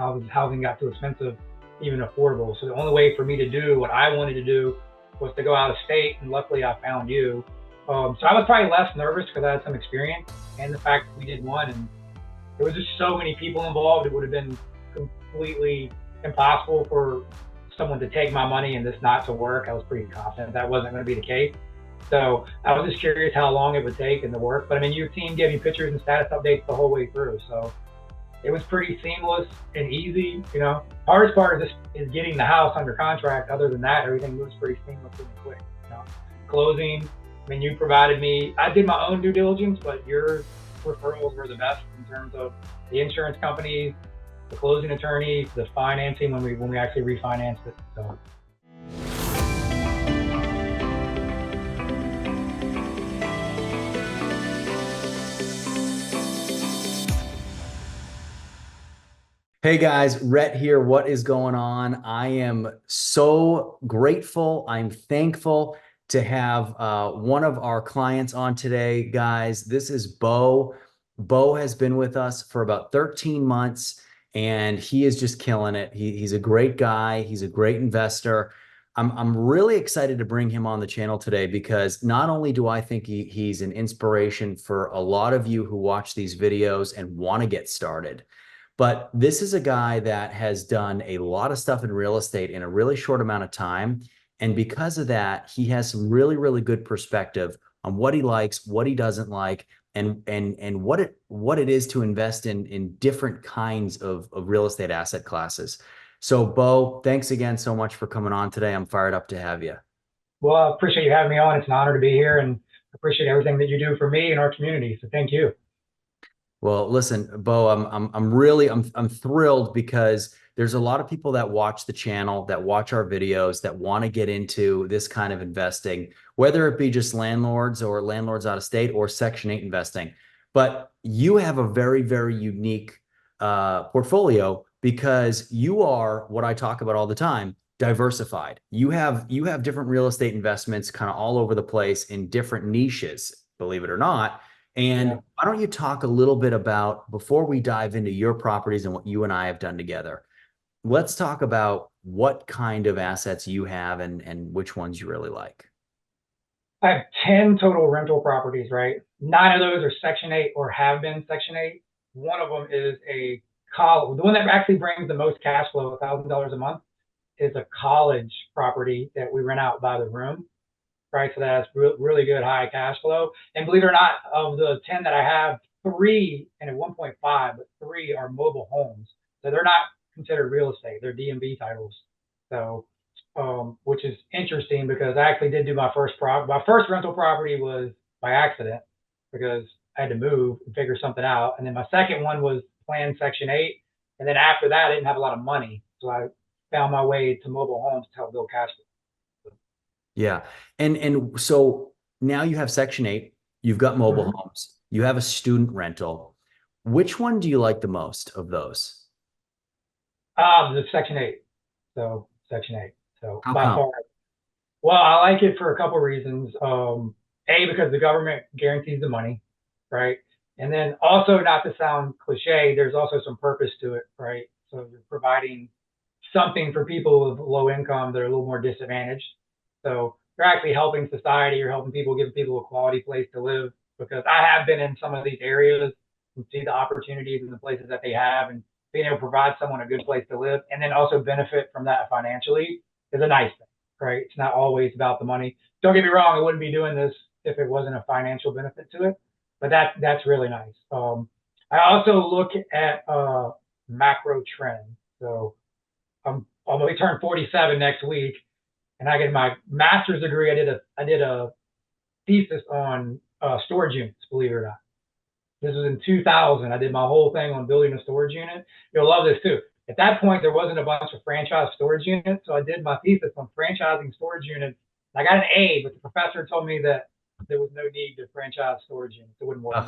housing got too expensive, even affordable. So the only way for me to do what I wanted to do was to go out of state, and luckily I found you. So I was probably less nervous because I had some experience, and the fact that we did one, and there was just so many people involved. It would have been completely impossible for someone to take my money and this not to work. I was pretty confident that wasn't going to be the case. So I was just curious how long it would take and the work. But I mean, your team gave me pictures and status updates the whole way through. So it was pretty seamless and easy. You know, hardest part is getting the house under contract. Other than that, everything was pretty seamless and quick. You know, closing. I mean, you provided me. I did my own due diligence, but your referrals were the best in terms of the insurance companies, the closing attorneys, the financing when we actually refinanced it. So. Hey guys, Rhett here. What is going on? I am so grateful. I'm thankful to have one of our clients on today, guys. This is Bo. Bo has been with us for about 13 months and he is just killing it. He's a great guy. He's a great investor. I'm really excited to bring him on the channel today because not only do I think he's an inspiration for a lot of you who watch these videos and want to get started, but this is a guy that has done a lot of stuff in real estate in a really short amount of time. And because of that, he has some really, really good perspective on what he likes, what he doesn't like, and what it is to invest in different kinds of real estate asset classes. So Bo, thanks again so much for coming on today. I'm fired up to have you. Well, I appreciate you having me on. It's an honor to be here, and I appreciate everything that you do for me and our community. So thank you. Well, listen, Bo, I'm thrilled because there's a lot of people that watch the channel, that watch our videos, that want to get into this kind of investing, whether it be just landlords or landlords out of state or Section 8 investing. But you have a very, very unique portfolio because you are what I talk about all the time, diversified. You have different real estate investments kind of all over the place in different niches, believe it or not. And why don't you talk a little bit about, before we dive into your properties and what you and I have done together, let's talk about what kind of assets you have and which ones you really like. I have 10 total rental properties, right? 9 of those are Section 8 or have been Section 8. One of them is a college. The one that actually brings the most cash flow, $1,000 a month, is a college property that we rent out by the room. Right, so that has really good high cash flow. And believe it or not, of the 10 that I have, 3 and at 1.5, but 3 are mobile homes. So they're not considered real estate; they're DMV titles. So, which is interesting because I actually did do my first rental property was by accident because I had to move and figure something out. And then my second one was planned Section 8. And then after that, I didn't have a lot of money, so I found my way to mobile homes to help build cash flow. Yeah. And so now you have Section 8, you've got mobile homes, you have a student rental. Which one do you like the most of those? The Section 8. So Section 8. So How by come? far. Well, I like it for a couple of reasons. A, because the government guarantees the money, right? And then also, not to sound cliche, there's also some purpose to it, right? So you're providing something for people with low income that are a little more disadvantaged. So you're actually helping society, you're helping people, giving people a quality place to live, because I have been in some of these areas and see the opportunities in the places that they have, and being able to provide someone a good place to live and then also benefit from that financially is a nice thing, right? It's not always about the money. Don't get me wrong, I wouldn't be doing this if it wasn't a financial benefit to it, but that's really nice. I also look at macro trends. So I'm going to turn 47 next week, and I get my master's degree. I did a thesis on storage units, believe it or not. This was in 2000. I did my whole thing on building a storage unit. You'll love this too. At that point, there wasn't a bunch of franchise storage units, so I did my thesis on franchising storage units. I got an A, but the professor told me that there was no need to franchise storage units. It wouldn't work.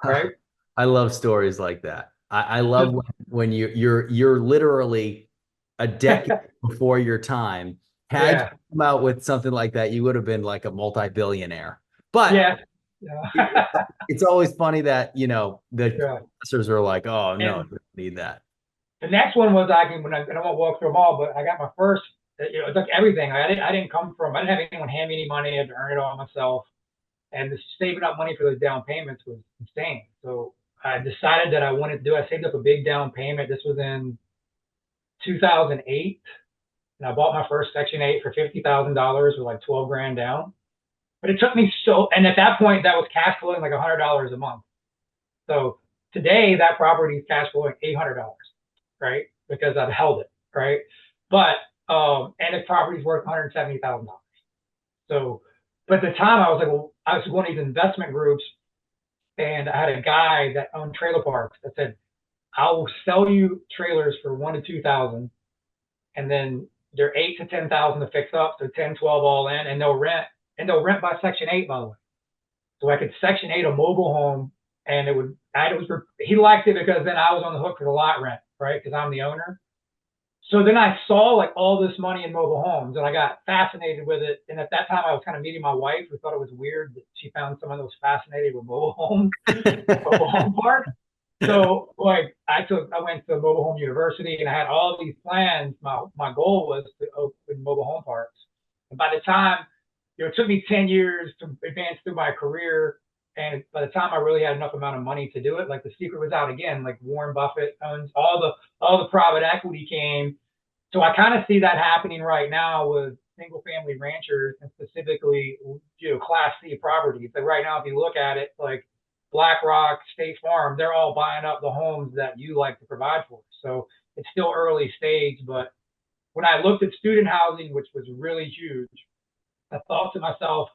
Right? I love stories like that. I love when you're literally a decade before your time. Had you come out with something like that, you would have been like a multi-billionaire. But it's always funny that, the professors are like, oh, no, Need that. The next one was I can, and I won't walk through them all, but I got my first, it's like everything. I didn't I didn't have anyone hand me any money. I had to earn it all myself. And the saving up money for those down payments was insane. So I decided that I wanted to do, I saved up a big down payment. This was in 2008. And I bought my first Section 8 for $50,000 with like 12 grand down. But it took me and at that point, that was cash flowing like $100 a month. So today, that property is cash flowing $800, right? Because I've held it, right? But, and the property's worth $170,000. So, but at the time, I was like, well, I was going to these investment groups, and I had a guy that owned trailer parks that said, I will sell you trailers for 1 to 2,000, and then they're 8 to 10,000 to fix up, so 10, 12 all in, and they'll rent by Section 8, by the way. So I could Section 8 a mobile home, and he liked it because then I was on the hook for the lot rent, right? Because I'm the owner. So then I saw like all this money in mobile homes, and I got fascinated with it. And at that time, I was kind of meeting my wife, who thought it was weird that she found someone that was fascinated with mobile homes, mobile home parks. So like I went to mobile home university, and I had all these plans. My goal was to open mobile home parks. And by the time, it took me 10 years to advance through my career. And by the time I really had enough amount of money to do it, like the secret was out again, like Warren Buffett owns all the private equity came. So I kind of see that happening right now with single family ranchers, and specifically, Class C properties. Like right now, if you look at it, like BlackRock, State Farm, they're all buying up the homes that you like to provide for. So it's still early stage, but when I looked at student housing, which was really huge, I thought to myself,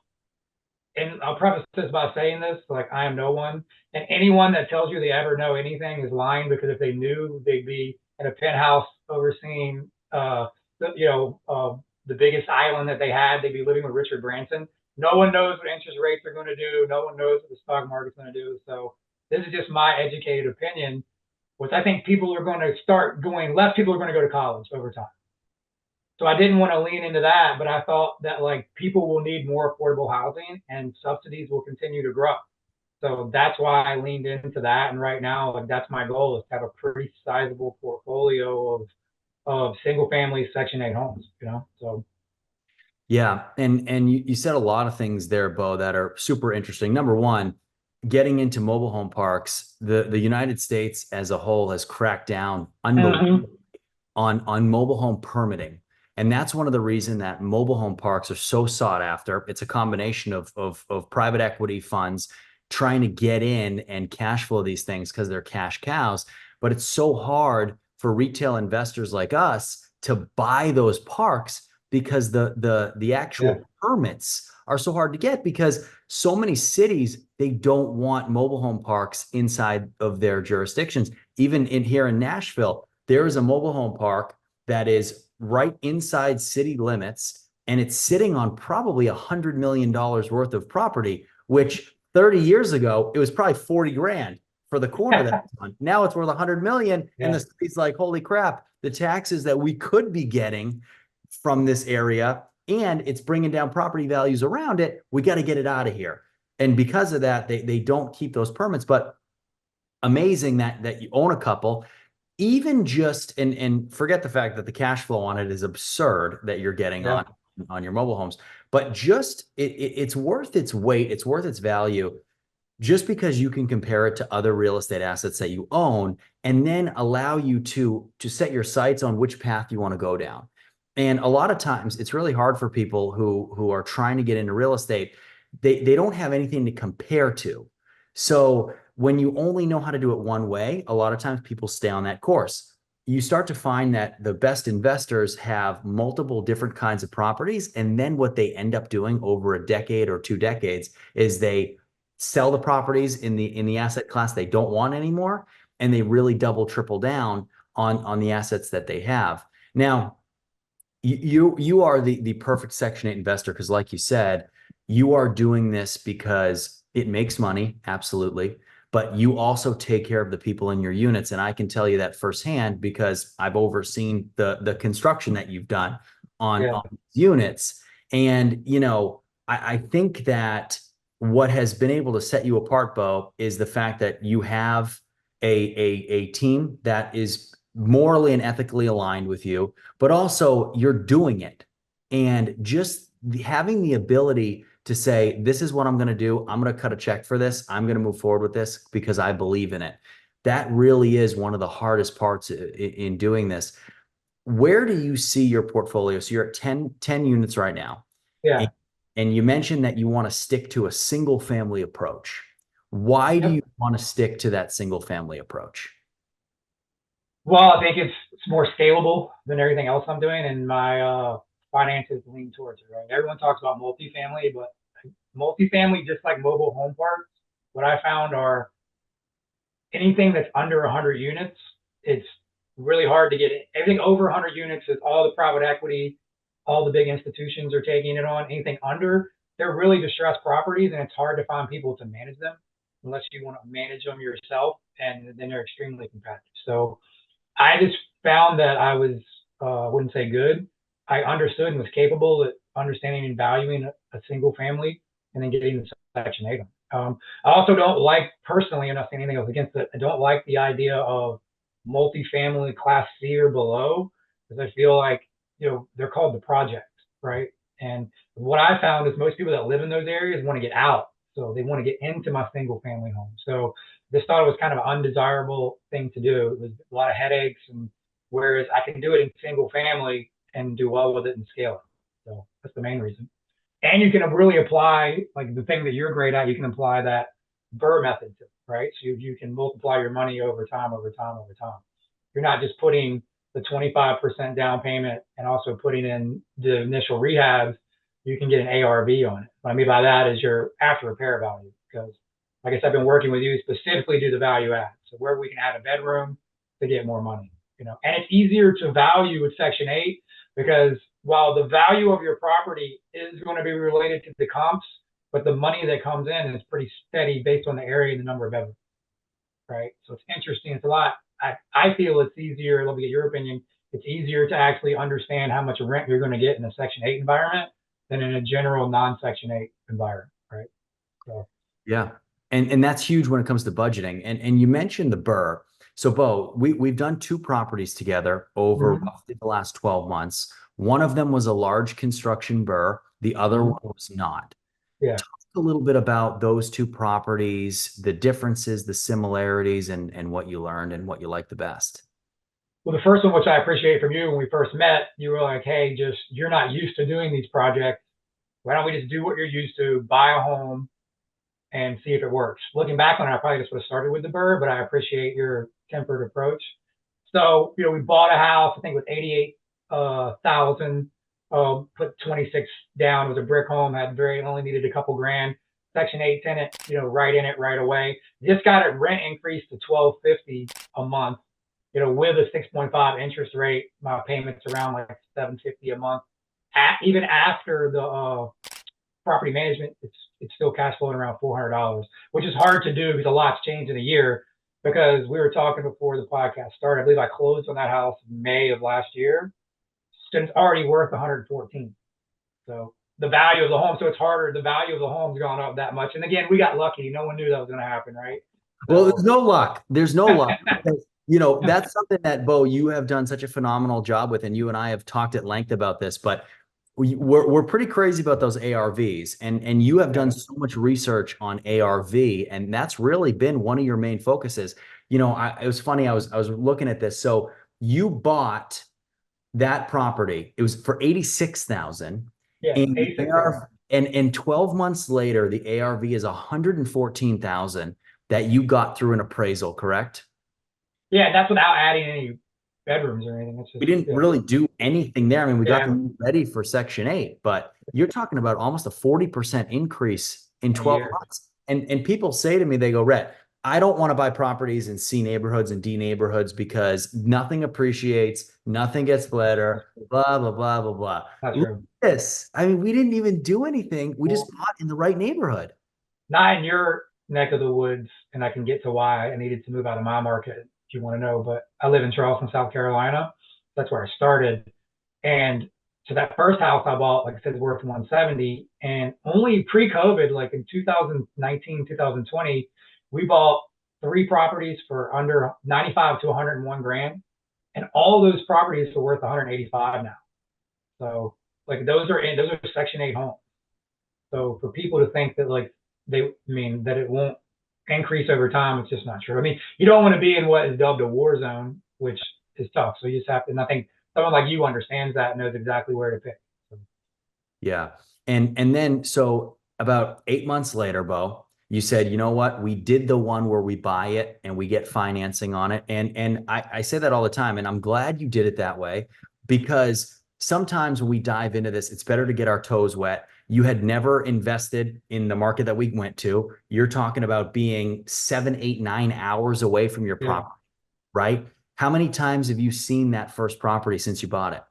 and I'll preface this by saying this, like I am no one, and anyone that tells you they ever know anything is lying, because if they knew, they'd be in a penthouse overseeing, the biggest island that they had. They'd be living with Richard Branson. No one knows what interest rates are going to do. No one knows what the stock market's going to do. So this is just my educated opinion, which I think less people are going to go to college over time. So I didn't want to lean into that, but I thought that like people will need more affordable housing, and subsidies will continue to grow. So that's why I leaned into that. And right now, like that's my goal, is to have a pretty sizable portfolio of single family Section 8 homes, So Yeah, and you said a lot of things there, Bo, that are super interesting. Number one, getting into mobile home parks, the United States as a whole has cracked down unbelievably on mobile home permitting. And that's one of the reasons that mobile home parks are so sought after. It's a combination of private equity funds trying to get in and cash flow these things because they're cash cows. But it's so hard for retail investors like us to buy those parks because the actual permits are so hard to get, because so many cities, they don't want mobile home parks inside of their jurisdictions. Even here in Nashville, there is a mobile home park that is right inside city limits, and it's sitting on probably $100 million worth of property, which 30 years ago, it was probably 40 grand for the corner that it's on. Now it's worth 100 million. And the city's like, holy crap, the taxes that we could be getting from this area, and it's bringing down property values around it. We got to get it out of here. And because of that, they don't keep those permits. But amazing that you own a couple. Even just, and forget the fact that the cash flow on it is absurd that you're getting on your mobile homes, but just it's worth its weight, it's worth its value, just because you can compare it to other real estate assets that you own, and then allow you to set your sights on which path you want to go down. And a lot of times it's really hard for people who are trying to get into real estate. They don't have anything to compare to. So when you only know how to do it one way, a lot of times people stay on that course. You start to find that the best investors have multiple different kinds of properties. And then what they end up doing over a decade or 2 decades is they sell the properties in the asset class they don't want anymore, and they really double, triple down on the assets that they have. Now, you are the perfect Section 8 investor, because like you said, you are doing this because it makes money, absolutely, but you also take care of the people in your units. And I can tell you that firsthand, because I've overseen the construction that you've done on units. And, I think that what has been able to set you apart, Bo, is the fact that you have a team that is morally and ethically aligned with you, but also you're doing it. And just having the ability to say, this is what I'm going to do. I'm going to cut a check for this. I'm going to move forward with this because I believe in it. That really is one of the hardest parts in doing this. Where do you see your portfolio? So you're at 10 units right now. Yeah. And you mentioned that you want to stick to a single family approach. Why do Yep. you want to stick to that single family approach? Well, I think it's more scalable than everything else I'm doing, and my finances lean towards it, right? Everyone talks about multifamily, but multifamily, just like mobile home parks, what I found are anything that's under 100 units, it's really hard to get it. Everything over 100 units is all the private equity, all the big institutions are taking it on. Anything under, they're really distressed properties, and it's hard to find people to manage them unless you want to manage them yourself, and then they're extremely competitive. So I just found that I was, wouldn't say good. I understood and was capable of understanding and valuing a single family and then getting the Section 8 on. I also don't like, personally, and not saying anything else against it, I don't like the idea of multifamily class C or below, because I feel like, they're called the projects, right? And what I found is most people that live in those areas want to get out. So they want to get into my single family home. So just thought it was kind of an undesirable thing to do. It was a lot of headaches, and whereas I can do it in single family and do well with it and scale it. So that's the main reason. And you can really apply, like the thing that you're great at, you can apply that BRRRR method to, right? So you can multiply your money over time, over time, over time. You're not just putting the 25% down payment and also putting in the initial rehabs. You can get an ARV on it. What I mean by that is your after repair value, because like I said, I've been working with you specifically do the value add. So where we can add a bedroom to get more money, and it's easier to value with Section 8 because while the value of your property is going to be related to the comps, but the money that comes in is pretty steady based on the area and the number of bedrooms, right? So it's interesting. It's a lot. I feel it's easier. Let me get your opinion. It's easier to actually understand how much rent you're going to get in a Section 8 environment than in a general non-Section 8 environment, right? So Yeah. And that's huge when it comes to budgeting. And you mentioned the BRRRR. So Bo, we've done two properties together over mhm. roughly the last 12 months. One of them was a large construction BRRRR. The other Mhm. one was not. Yeah. Talk a little bit about those two properties, the differences, the similarities, and what you learned and what you like the best. Well, the first one, which I appreciate from you when we first met, you were like, hey, just you're not used to doing these projects. Why don't we just do what you're used to, buy a home and see if it works? Looking back on it, I probably just would have started with the BRRRR, but I appreciate your tempered approach. So, we bought a house, I think with 88,000, put 26 down. It was a brick home, only needed a couple grand. Section 8 tenant, right in it right away. Just got a rent increase to 1250 a month. With a 6.5 interest rate, my payments around like 750 a month. Even after the property management, it's still cash flowing around $400, which is hard to do because a lot's changed in a year. Because we were talking before the podcast started, I believe I closed on that house in May of last year. It's already worth 114. So the value of the home, so it's harder. The value of the home's gone up that much. And again, we got lucky. No one knew that was going to happen, right? Well, So there's no luck. There's no luck. That's something that, Bo, you have done such a phenomenal job with, and you and I have talked at length about this, but we're pretty crazy about those ARVs, and you have done yeah, so much research on ARV, and that's really been one of your main focuses. It was funny. I was looking at this. So you bought that property. It was for 86,000, yeah, and the 86,000. ARV, and 12 months later, the ARV is 114,000 that you got through an appraisal, correct? Yeah, that's without adding any bedrooms or anything. It's We just didn't yeah, really do anything there. I mean, we got yeah, them ready for Section 8, but you're talking about almost a 40% increase in in a 12 year. months. And people say to me, they go, Rhett, I don't want to buy properties in C neighborhoods and D neighborhoods because nothing appreciates, nothing gets better, blah, blah, blah, blah, blah. That's Look true. at this. I mean, we didn't even do anything. We Well, just bought in the right neighborhood. not in your neck of the woods, and I can get to why I needed to move out of my market if you want to know. But I live in Charleston, South Carolina. That's where I started. And so that first house I bought, like I said, is worth 170. And only pre-COVID, like in 2019, 2020, we bought 3 properties for under 95 to 101 grand, and all those properties are worth 185 now. So like those are Section 8 homes. So for people to think that like that it won't increase over time, it's just not true. I mean, you don't want to be in what is dubbed a war zone, which is tough. So you just have to, and I think someone like you understands that and knows exactly where to pick. So, Yeah. And then so about 8 months later, Bo, you said, you know what? We did the one where we buy it and we get financing on it. And I say that all the time, and I'm glad you did it that way, because sometimes when we dive into this, it's better to get our toes wet. You had never invested in the market that we went to. You're talking about being 7, 8, 9 hours away from your yeah, property, right? How many times have you seen that first property since you bought it?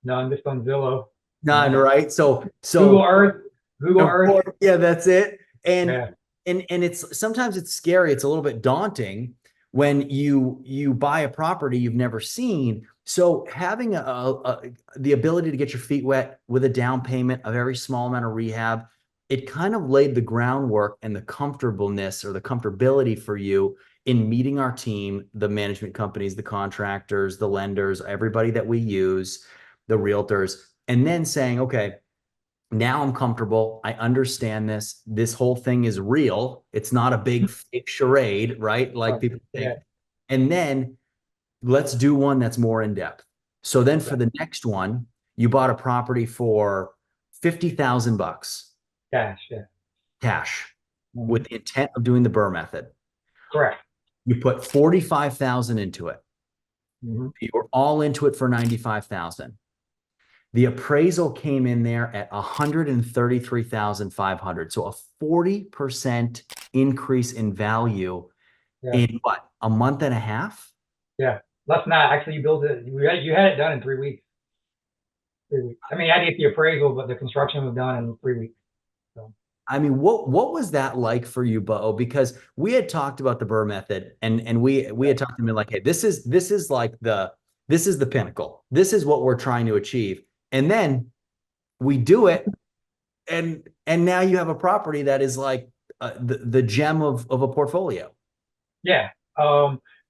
none, just on Zillow, you None, know, right? So Google Earth, Google of Earth. course, yeah, that's it. And Yeah, and it's sometimes it's scary. It's a little bit daunting when you buy a property you've never seen. So having the ability to get your feet wet with a down payment, a very small amount of rehab, it kind of laid the groundwork and the comfortableness or the comfortability for you in meeting our team, the management companies, the contractors, the lenders, everybody that we use, the realtors, and then saying, okay, now I'm comfortable. I understand this. This whole thing is real. It's not a big fake charade, right? Like right. people Yeah, think. And then let's do one that's more in depth. So then for yeah, the next one, you bought a property for 50,000 bucks cash. Yeah, cash with mhm. the intent of doing the BRRRR method. Correct. You put 45,000 into it. Hmm. You were all into it for 95,000. The appraisal came in there at 133,500. So a 40% increase in value Yeah, in what, a month and a half? yeah. Less than that. Actually, you built it. You had it done in 3 weeks. 3 weeks. I mean, I had to get the appraisal, but the construction was done in 3 weeks. So I mean, what was that like for you, Bo? Because we had talked about the BRRRR method, and we yeah, had talked to him like, hey, this is like this is the pinnacle. This is what we're trying to achieve. And then we do it, and now you have a property that is like the gem of a portfolio. yeah.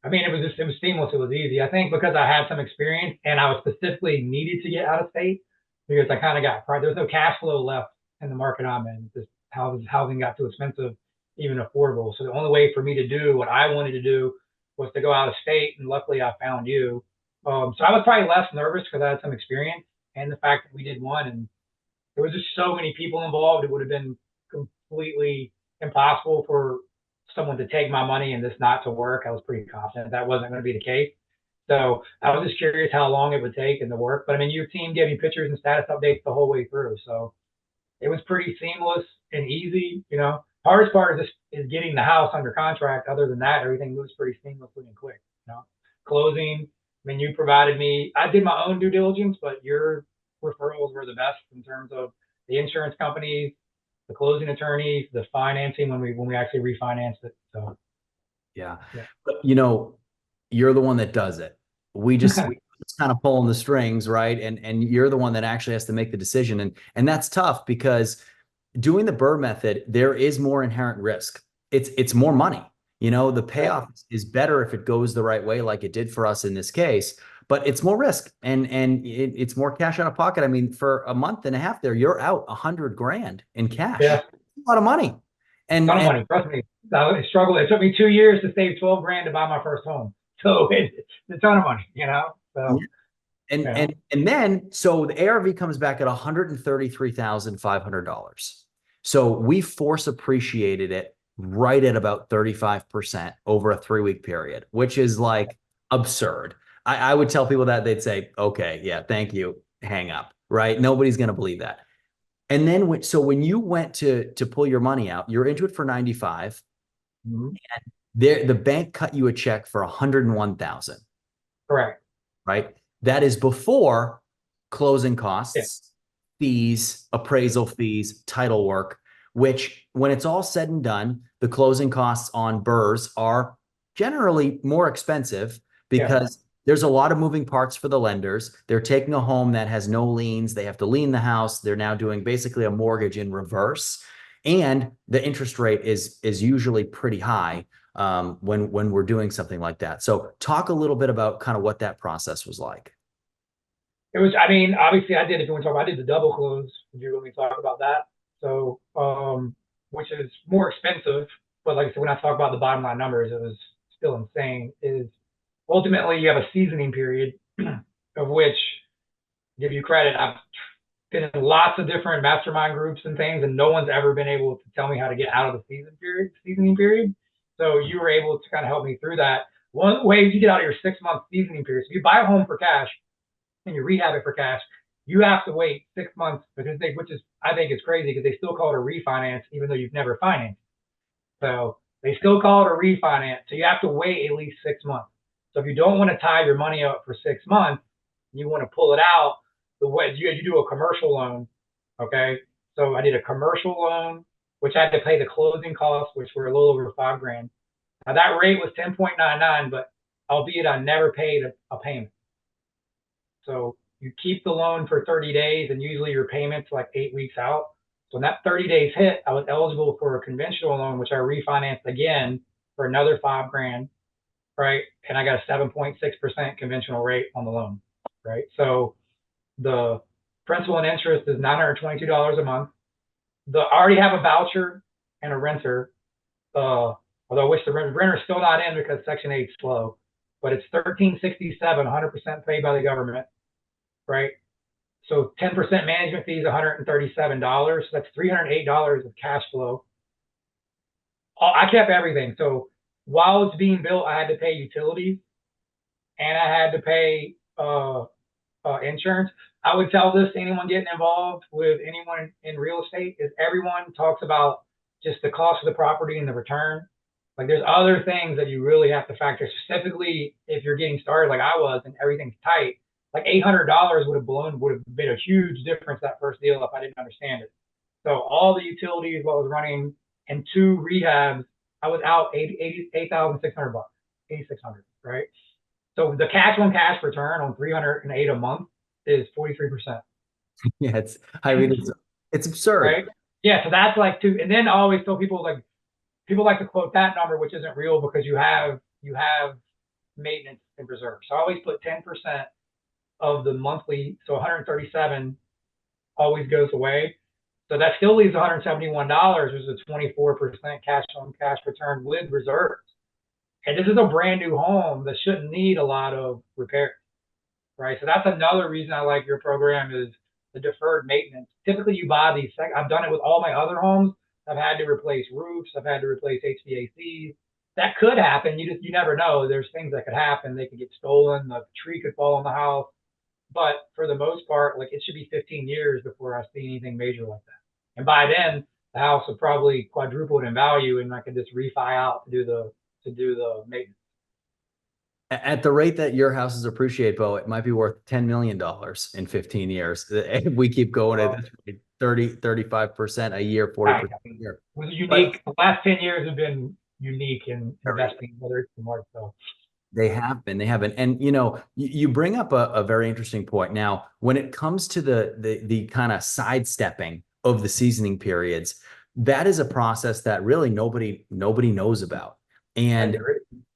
I mean, it was seamless. It was easy. I think because I had some experience and I was specifically needed to get out of state because I kind of got there was no cash flow left in the market I'm in. Just housing got too expensive, even affordable. So the only way for me to do what I wanted to do was to go out of state. And luckily, I found you. So I was probably less nervous because I had some experience and the fact that we did one and there was just so many people involved. It would have been completely impossible for someone to take my money and this not to work. I was pretty confident that wasn't going to be the case. So I was just curious how long it would take and the work. But I mean, your team gave me pictures and status updates the whole way through. So it was pretty seamless and easy. You know, hardest part is getting the house under contract. Other than that, everything moves pretty seamlessly and quick. You know, closing. I mean, you provided me. I did my own due diligence, but your referrals were the best in terms of the insurance companies, the closing attorneys, the financing when we actually refinanced it. So Yeah. yeah, But you're the one that does it. We just kind of pulling the strings, right? And you're the one that actually has to make the decision. And that's tough because doing the BRRRR method, there is more inherent risk. It's more money. The yeah, payoff is better if it goes the right way, like it did for us in this case, but it's more risk and it's more cash out of pocket. I mean, for a month and a half there, you're out 100 grand in cash. yeah, A lot of money. And ton of and money. Trust me. I struggled. It took me 2 years to save 12 grand to buy my first home. So it's a ton of money. So And yeah, and and then so the ARV comes back at $133,500. So we force appreciated it right at about 35% over a 3 week period, which is like absurd. I would tell people that they'd say, okay, yeah, thank you, hang up, right? Nobody's going to believe that. And then when you went to pull your money out, you're into it for 95. mhm, There, the bank cut you a check for 101,000. correct. Right? That is before closing Yeah, costs, fees, appraisal fees, title work, which when it's all said and done, the closing costs on BRRRRs are generally more expensive yeah, because there's a lot of moving parts for the lenders. They're taking a home that has no liens. They have to lien the house. They're now doing basically a mortgage in reverse. And the interest rate is usually pretty high. when we're doing something like that. So talk a little bit about kind of what that process was like. It was, I mean, obviously I did, if you want to talk about, I did the double close, if you really talk about that. So, which is more expensive, but like I said, when I talk about the bottom line numbers, it was still insane, is ultimately you have a seasoning period of which, give you credit, I've been in lots of different mastermind groups and things, and no one's ever been able to tell me how to get out of the seasoning period. So you were able to kind of help me through that. One of the ways you get out of your 6 month seasoning period, so if you buy a home for cash and you rehab it for cash, you have to wait 6 months because which is, I think it's crazy because they still call it a refinance even though you've never financed. So they still call it a refinance. So you have to wait at least 6 months. So if you don't want to tie your money up for 6 months, you want to pull it out, the way you do a commercial loan. Okay. So I did a commercial loan, which I had to pay the closing costs, which were a little over $5,000. Now that rate was 10.99, but albeit I never paid a payment. So you keep the loan for 30 days and usually your payment's like 8 weeks out. So when that 30 days hit, I was eligible for a conventional loan, which I refinanced again for another $5,000, right? And I got a 7.6% conventional rate on the loan, right? So the principal and interest is $922 a month. I already have a voucher and a renter, although I wish the renter's still not in because Section 8 is slow, but it's $1,367, 100% paid by the government, right? So 10% management fees, $137. So that's $308 of cash flow. I kept everything. So while it's being built, I had to pay utilities and I had to pay insurance. I would tell this to anyone getting involved with anyone in real estate is everyone talks about just the cost of the property and the return. Like there's other things that you really have to factor, specifically if you're getting started like I was and everything's tight. Like $800 would have made a huge difference that first deal if I didn't understand it. So all the utilities while I was running and 2 rehabs, I was out $8,600, 8,600, right? So the cash on cash return on 308 a month is 43%. Yeah, I mean, it's absurd. Right? Yeah, so that's like two. And then I always tell people like to quote that number, which isn't real because you have maintenance and reserve. So I always put 10% of the monthly, so 137 always goes away. So that still leaves $171, which is a 24% cash on cash return with reserves. And this is a brand new home that shouldn't need a lot of repair, right? So that's another reason I like your program is the deferred maintenance. Typically you buy these, I've done it with all my other homes. I've had to replace roofs. I've had to replace HVACs. That could happen. You never know. There's things that could happen. They could get stolen. The tree could fall on the house. But for the most part, like it should be 15 years before I see anything major like that. And by then, the house would probably quadrupled in value, and I could just refi out to do the maintenance. At the rate that your houses appreciate, Bo, it might be worth $10 million in 15 years. If we keep going at this rate, 35% a year, 40% a year. It was unique. The last 10 years have been unique in investing, whether it's the market. So. They have been. And you bring up a very interesting point. Now, when it comes to the kind of sidestepping of the seasoning periods, that is a process that really nobody knows about. And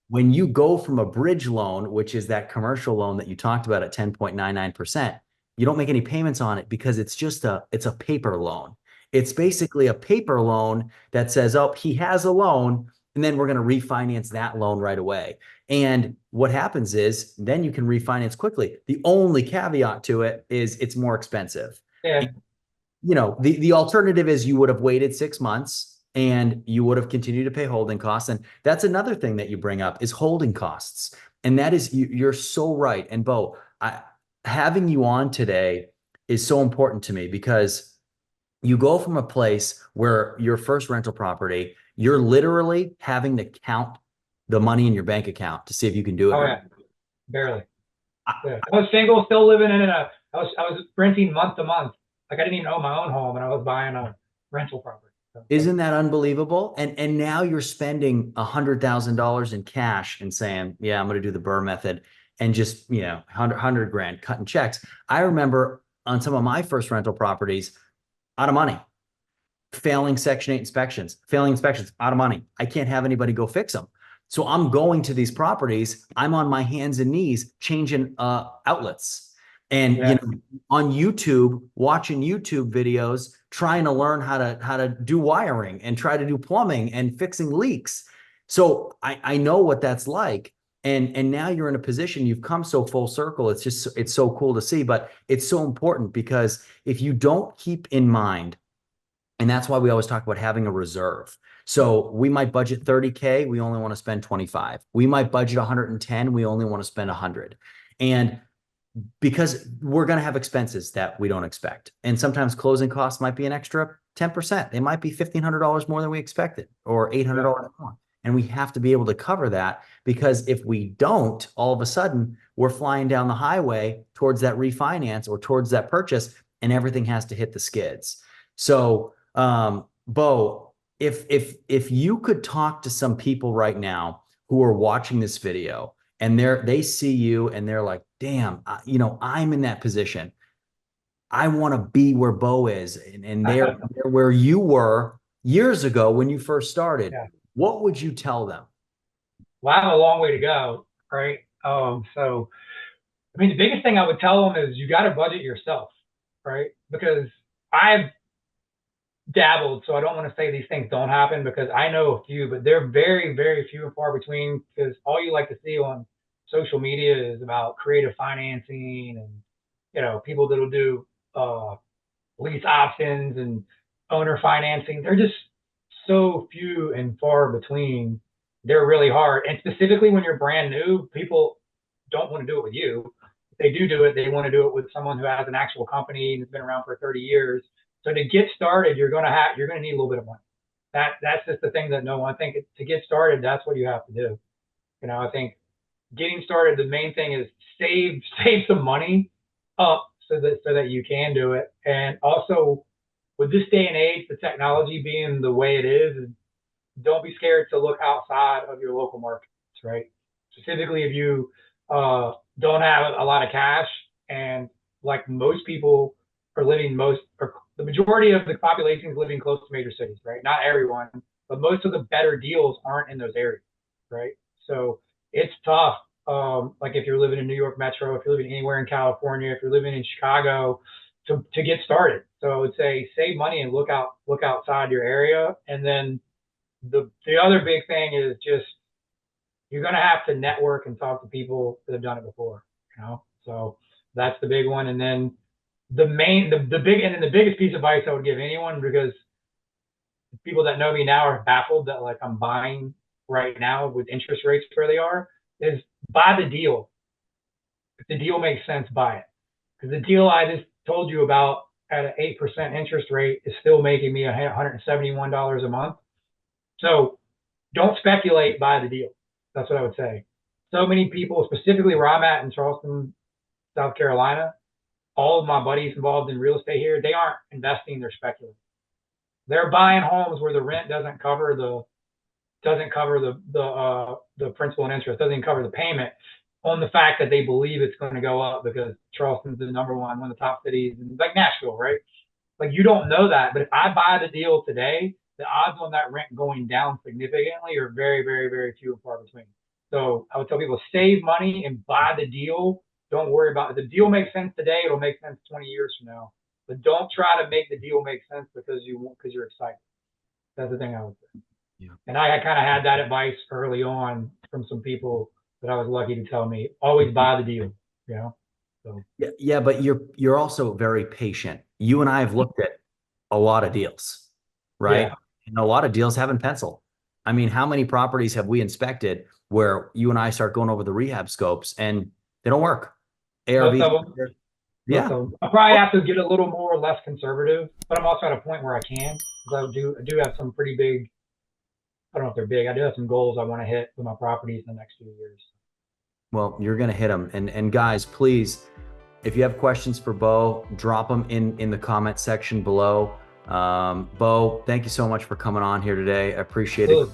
when you go from a bridge loan, which is that commercial loan that you talked about at 10.99%, you don't make any payments on it because it's a paper loan. It's basically a paper loan that says, oh, he has a loan, and then we're going to refinance that loan right away. And what happens is then you can refinance quickly. The only caveat to it is it's more expensive. Yeah. And, the alternative is you would have waited 6 months and you would have continued to pay holding costs. And that's another thing that you bring up is holding costs. And that is, you're so right. And Bo, having you on today is so important to me because you go from a place where your first rental property, you're literally having to count the money in your bank account to see if you can do it. Oh yeah, barely. Yeah. I was single, still living I was renting month to month. Like I didn't even own my own home, and I was buying a rental property. So, isn't that unbelievable? And now you're spending $100,000 in cash and saying, yeah, I'm going to do the BRRRR method and just 100 grand cutting checks. I remember on some of my first rental properties, out of money, failing Section 8 inspections, out of money. I can't have anybody go fix them. So I'm going to these properties, I'm on my hands and knees changing outlets. And Yeah. on YouTube, watching YouTube videos, trying to learn how to do wiring and try to do plumbing and fixing leaks. So I know what that's like. And now you're in a position, you've come so full circle. It's so cool to see, but it's so important because if you don't keep in mind, and that's why we always talk about having a reserve. So we might budget 30K, we only want to spend 25. We might budget 110, we only want to spend 100. And because we're going to have expenses that we don't expect. And sometimes closing costs might be an extra 10%. They might be $1,500 more than we expected or $800 more. And we have to be able to cover that, because if we don't, all of a sudden we're flying down the highway towards that refinance or towards that purchase, and everything has to hit the skids. So, Bo, if you could talk to some people right now who are watching this video and they see you and they're like, damn, I'm in that position. I want to be where Bo is, and they're where you were years ago when you first started. Yeah. What would you tell them? Well, I have a long way to go, right? So, I mean, the biggest thing I would tell them is you got to budget yourself, right? Because I've dabbled, so I don't want to say these things don't happen, because I know a few, but they're very, very few and far between, because all you like to see on social media is about creative financing and, people that'll do lease options and owner financing. They're just so few and far between. They're really hard. And specifically when you're brand new, people don't want to do it with you. If they do it, they want to do it with someone who has an actual company and has been around for 30 years. So to get started, you're going to need a little bit of money. That's just the thing that I think to get started, that's what you have to do. I think getting started, the main thing is save some money up so that you can do it. And also, with this day and age, the technology being the way it is, don't be scared to look outside of your local markets, right? Specifically, if you don't have a lot of cash, and like most people are or the majority of the population is living close to major cities, right? Not everyone, but most of the better deals aren't in those areas, right? So it's tough. Like if you're living in New York Metro, if you're living anywhere in California, if you're living in Chicago, to get started. So I would say save money and look outside your area. And then the other big thing is just you're going to have to network and talk to people that have done it before. So that's the big one. And then the biggest piece of advice I would give anyone, because people that know me now are baffled that like I'm buying right now with interest rates where they are, is buy the deal. If the deal makes sense, buy it. Because the deal I just told you about at an 8% interest rate is still making me $171 a month. So don't speculate, buy the deal. That's what I would say. So many people, specifically where I'm at in Charleston, South Carolina, all of my buddies involved in real estate here, they aren't investing, they're speculating. They're buying homes where the rent doesn't cover the principal and interest, doesn't even cover the payment, on the fact that they believe it's going to go up because Charleston's the number one of the top cities, and like Nashville, right? Like you don't know that, but if I buy the deal today, the odds on that rent going down significantly are very, very, very few and far between. So I would tell people, save money and buy the deal. Don't worry about it. If the deal makes sense today, it'll make sense 20 years from now. But don't try to make the deal make sense because you're excited. That's the thing I would say. Yeah. And I kind of had that advice early on from some people that I was lucky to tell me, always buy the deal, So. Yeah, but you're also very patient. You and I have looked at a lot of deals, right? Yeah. And a lot of deals haven't penciled. I mean, how many properties have we inspected where you and I start going over the rehab scopes and they don't work? ARV. Yeah. I probably have to get a little more less conservative, but I'm also at a point where I can, because I do have some pretty big, I don't know if they're big, I do have some goals I want to hit with my properties in the next few years. Well, you're going to hit them. And guys, please, if you have questions for Bo, drop them in the comment section below. Bo, thank you so much for coming on here today. I appreciate it.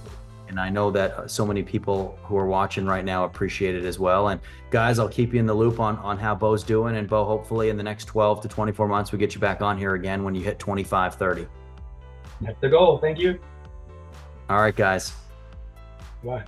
And I know that so many people who are watching right now appreciate it as well. And guys, I'll keep you in the loop on how Bo's doing. And Bo, hopefully in the next 12 to 24 months, we get you back on here again when you hit 25, 30. That's the goal. Thank you. All right, guys. Bye.